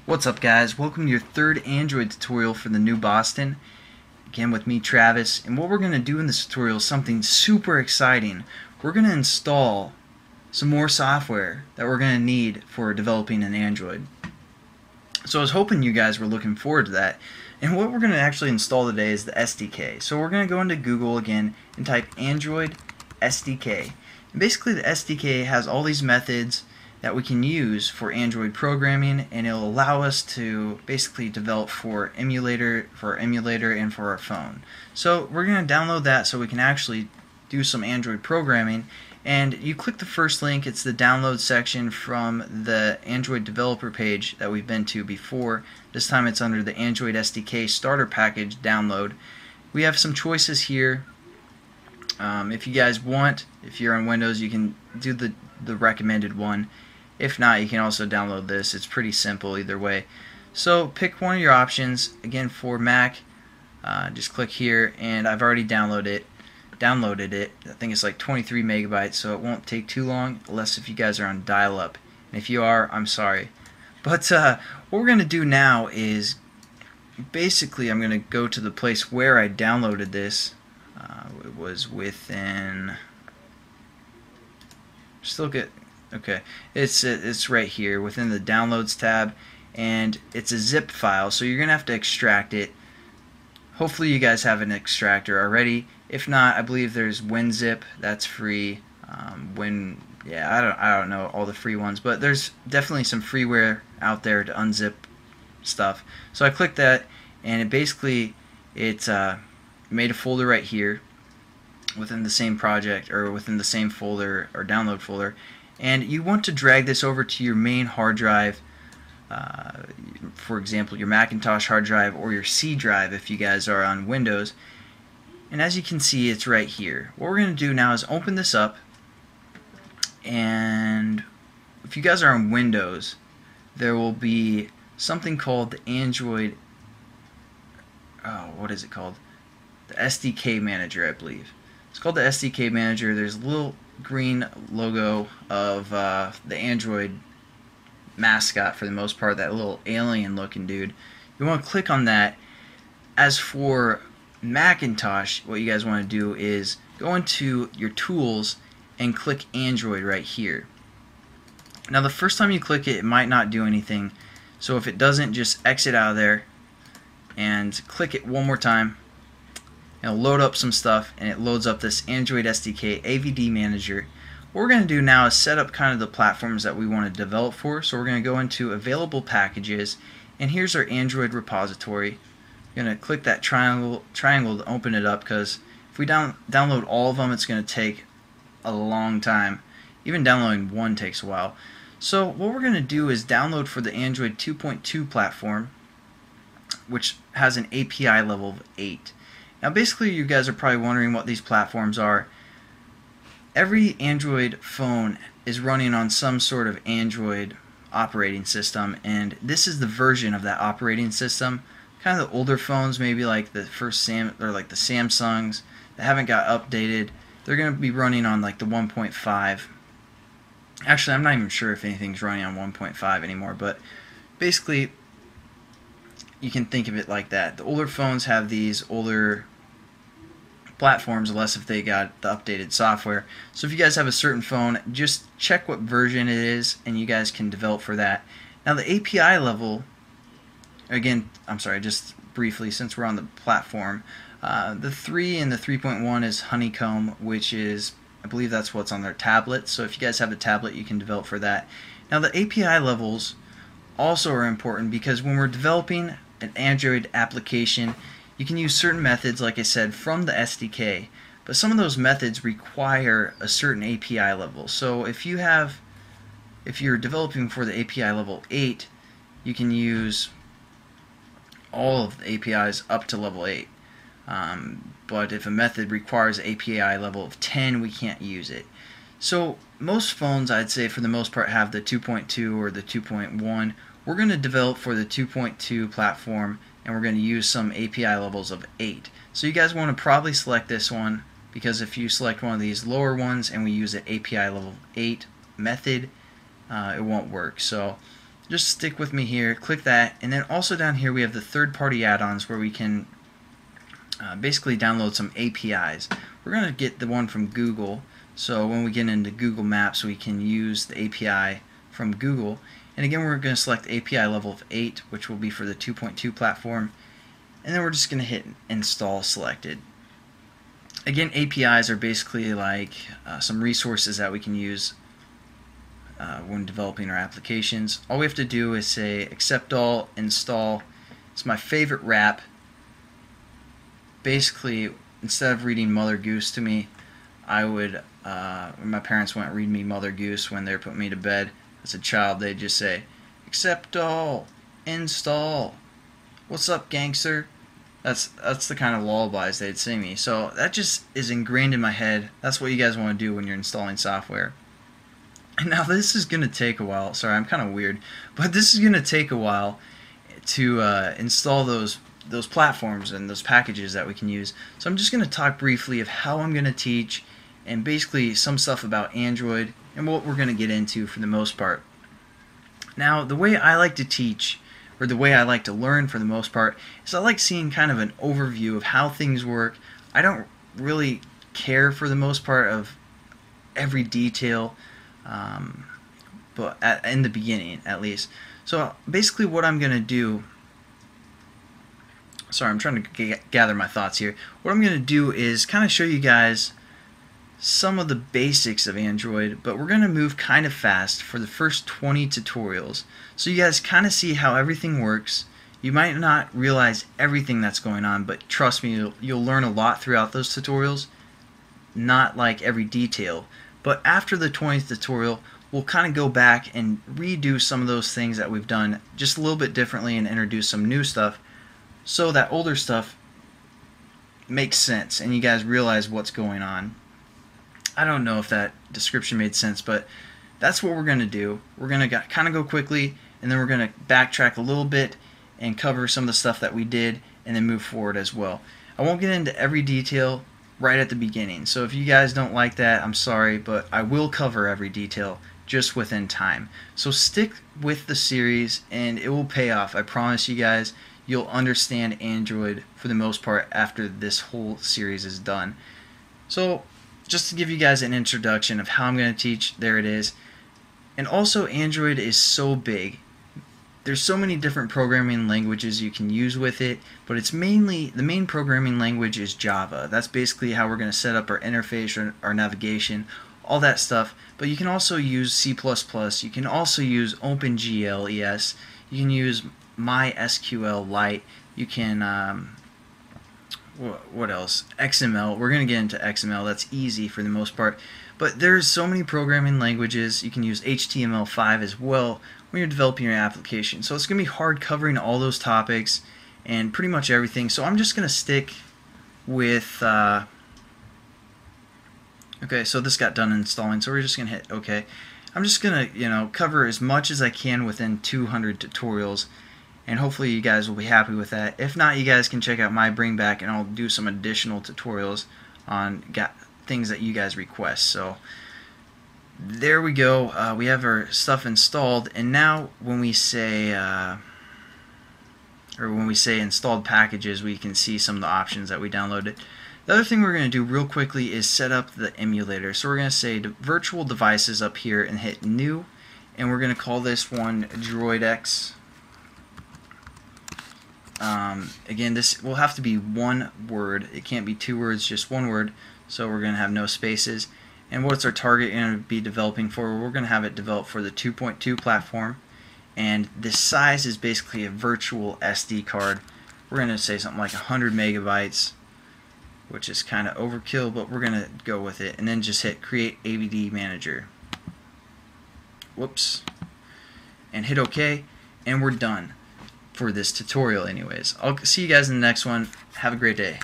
What's up, guys? Welcome to your third Android tutorial for the new Boston. Again with me, Travis, and what we're going to do in this tutorial is something super exciting. We're going to install some more software that we're going to need for developing an Android. So I was hoping you guys were looking forward to that. And what we're going to actually install today is the SDK. So we're going to go into Google again and type Android SDK. And basically the SDK has all these methods that we can use for Android programming, and it'll allow us to basically develop for Emulator, and for our phone. So we're going to download that so we can actually do some Android programming. And you click the first link, it's the download section from the Android developer page that we've been to before. This time it's under the Android SDK starter package download. We have some choices here. If you guys want, if you're on Windows, you can do the recommended one. If not, you can also download this. It's pretty simple either way. So pick one of your options. Again, for Mac, just click here, and I've already downloaded it. I think it's like 23 megabytes, so it won't take too long, unless if you guys are on dial-up. And if you are, I'm sorry. But what we're going to do now is basically I'm going to go to the place where I downloaded this. It was within. Still get. Okay, it's right here within the Downloads tab, and it's a zip file, so you're gonna have to extract it. Hopefully you guys have an extractor already. If not, I believe there's WinZip, that's free. I don't know all the free ones, but there's definitely some freeware out there to unzip stuff. So I clicked that, and it basically made a folder right here within the same project, or within the same folder or download folder. And you want to drag this over to your main hard drive, for example your Macintosh hard drive or your C drive if you guys are on Windows. And as you can see, it's right here. What we're going to do now is open this up, and if you guys are on Windows, there will be something called the Android, what is it called? The SDK Manager, I believe. It's called the SDK Manager. There's a little green logo of the Android mascot for the most part, that little alien looking dude. You want to click on that. As for Macintosh, what you guys want to do is go into your tools and click Android right here. Now the first time you click it, it might not do anything, so if it doesn't, just exit out of there and click it one more time. It'll load up some stuff, and it loads up this Android SDK AVD Manager. What we're going to do now is set up kind of the platforms that we want to develop for. So we're going to go into Available Packages, and here's our Android repository. We're going to click that triangle to open it up, because if we download all of them, it's going to take a long time. Even downloading one takes a while. So what we're going to do is download for the Android 2.2 platform, which has an API level of 8. Now basically you guys are probably wondering what these platforms are. Every Android phone is running on some sort of Android operating system, and this is the version of that operating system. Kind of the older phones, maybe like the like the Samsungs that haven't got updated, they're going to be running on like the 1.5. Actually, I'm not even sure if anything's running on 1.5 anymore, but basically you can think of it like that. The older phones have these older platforms, unless if they got the updated software. So if you guys have a certain phone, just check what version it is, and you guys can develop for that. Now the API level, again, I'm sorry, just briefly, since we're on the platform, the 3 and the 3.1 is Honeycomb, which is, I believe that's what's on their tablet. So if you guys have a tablet, you can develop for that. Now the API levels also are important, because when we're developing an Android application, you can use certain methods, like I said, from the SDK, but some of those methods require a certain API level. So if you're developing for the API level 8, you can use all of the APIs up to level 8. But if a method requires an API level of 10, we can't use it. So most phones, I'd say for the most part, have the 2.2 or the 2.1. We're going to develop for the 2.2 platform, and we're going to use some API levels of 8. So you guys want to probably select this one, because if you select one of these lower ones and we use an API level 8 method, it won't work. So just stick with me here, click that, and then also down here we have the third-party add-ons where we can basically download some APIs. We're going to get the one from Google, so when we get into Google Maps we can use the API from Google. And again, we're going to select API level of 8, which will be for the 2.2 platform, and then we're just going to hit install selected. Again, APIs are basically like some resources that we can use when developing our applications. All we have to do is say accept all, install. It's my favorite wrap. Basically, instead of reading Mother Goose to me, I would, my parents wouldn't read me Mother Goose when they were putting me to bed as a child. They'd just say, accept all, install. What's up, gangster? That's the kind of lullabies they'd sing me. So that just is ingrained in my head. That's what you guys want to do when you're installing software. And now this is going to take a while. Sorry, I'm kind of weird. But this is going to take a while to install those platforms and those packages that we can use. So I'm just going to talk briefly of how I'm going to teach and basically some stuff about Android and what we're going to get into for the most part. Now, the way I like to teach, or the way I like to learn for the most part, is I like seeing kind of an overview of how things work. I don't really care for the most part of every detail, but in the beginning at least. So basically what I'm going to do, sorry, I'm trying to gather my thoughts here. What I'm going to do is kind of show you guys some of the basics of Android, but we're going to move kind of fast for the first 20 tutorials so you guys kind of see how everything works. You might not realize everything that's going on, but trust me, you'll learn a lot throughout those tutorials. Not like every detail, but after the 20th tutorial we'll kind of go back and redo some of those things that we've done just a little bit differently and introduce some new stuff so that older stuff makes sense and you guys realize what's going on. I don't know if that description made sense, but that's what we're going to do. We're going to kind of go quickly, and then we're going to backtrack a little bit and cover some of the stuff that we did, and then move forward as well. I won't get into every detail right at the beginning, so if you guys don't like that, I'm sorry, but I will cover every detail just within time. So stick with the series, and it will pay off. I promise you guys, you'll understand Android for the most part after this whole series is done. So just to give you guys an introduction of how I'm going to teach, there it is. And also, Android is so big. There's so many different programming languages you can use with it, but it's mainly, the main programming language is Java. That's basically how we're going to set up our interface, or our navigation, all that stuff. But you can also use C++, you can also use OpenGL, you can use MySQLite, you can what else? XML. We're going to get into XML. That's easy for the most part. But there's so many programming languages. You can use HTML5 as well when you're developing your application. So it's going to be hard covering all those topics and pretty much everything. So I'm just going to stick with... okay, so this got done installing, so we're just going to hit OK. I'm just going to, cover as much as I can within 200 tutorials. And hopefully you guys will be happy with that. If not, you guys can check out my bring back and I'll do some additional tutorials on things that you guys request. So there we go. We have our stuff installed, and now when we say installed packages, we can see some of the options that we downloaded. The other thing we're going to do real quickly is set up the emulator. So we're going to say virtual devices up here and hit new, and we're going to call this one DroidX. Again, this will have to be one word. It can't be two words, just one word. So we're going to have no spaces. And what's our target going to be developing for? We're going to have it developed for the 2.2 platform. And the size is basically a virtual SD card. We're going to say something like 100 megabytes, which is kind of overkill, but we're going to go with it. And then just hit Create AVD Manager. Whoops. And hit OK. And we're done for this tutorial anyways. I'll see you guys in the next one. Have a great day.